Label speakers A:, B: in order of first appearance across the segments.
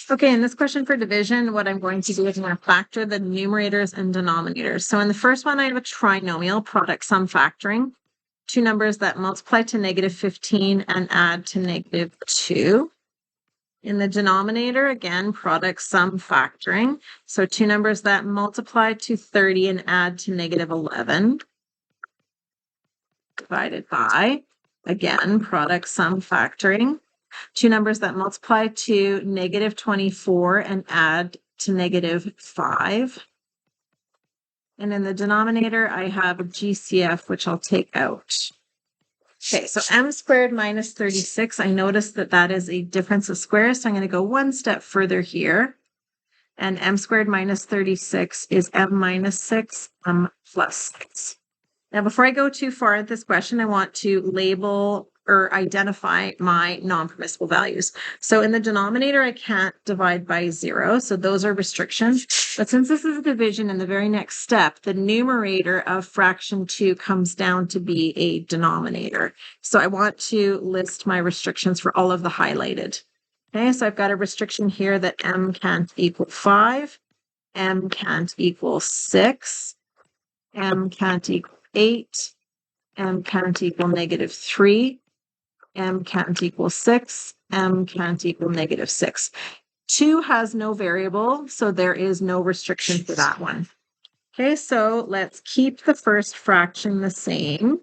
A: Okay, in this question for division, what I'm going to do is I'm going to factor the numerators and denominators. So in the first one, I have a trinomial product sum factoring, two numbers that multiply to -15 and add to -2. In the denominator, again, product sum factoring. So two numbers that multiply to 30 and add to -11. Divided by, again, product sum factoring. Two numbers that multiply to -24 and add to -5. And in the denominator, I have a GCF, which I'll take out. Okay, so m squared minus 36. I noticed that that is a difference of squares. So I'm going to go one step further here. And m squared minus 36 is m minus 6, m plus 6. Now, before I go too far at this question, I want to label or identify my non-permissible values. So in the denominator, I can't divide by 0. So those are restrictions. But since this is a division in the very next step, the numerator of fraction 2 comes down to be a denominator. So I want to list my restrictions for all of the highlighted. Okay, so I've got a restriction here that m can't equal 5, m can't equal 6, m can't equal 8, m can't equal -3, m can't equal 6, m can't equal -6. 2 has no variable, so there is no restriction for that one. Okay, so let's keep the first fraction the same.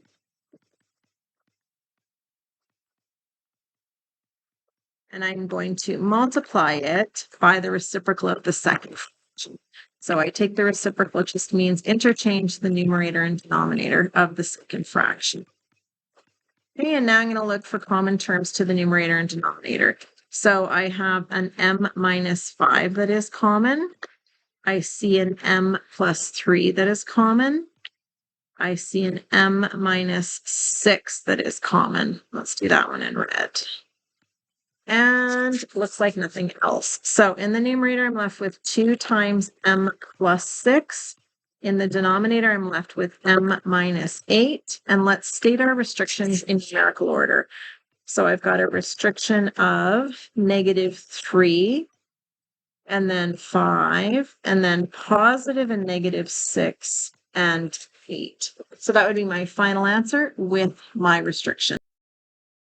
A: And I'm going to multiply it by the reciprocal of the second fraction. So I take the reciprocal, it just means interchange the numerator and denominator of the second fraction. Okay, and now I'm going to look for common terms to the numerator and denominator. So I have an m minus 5 that is common. I see an m plus 3 that is common. I see an m minus 6 that is common. Let's do that one in red. And looks like nothing else. So in the numerator, I'm left with 2 times m plus 6. In the denominator, I'm left with m minus 8. And let's state our restrictions in numerical order. So I've got a restriction of -3, and then 5, and then positive and -6, and 8. So that would be my final answer with my restriction.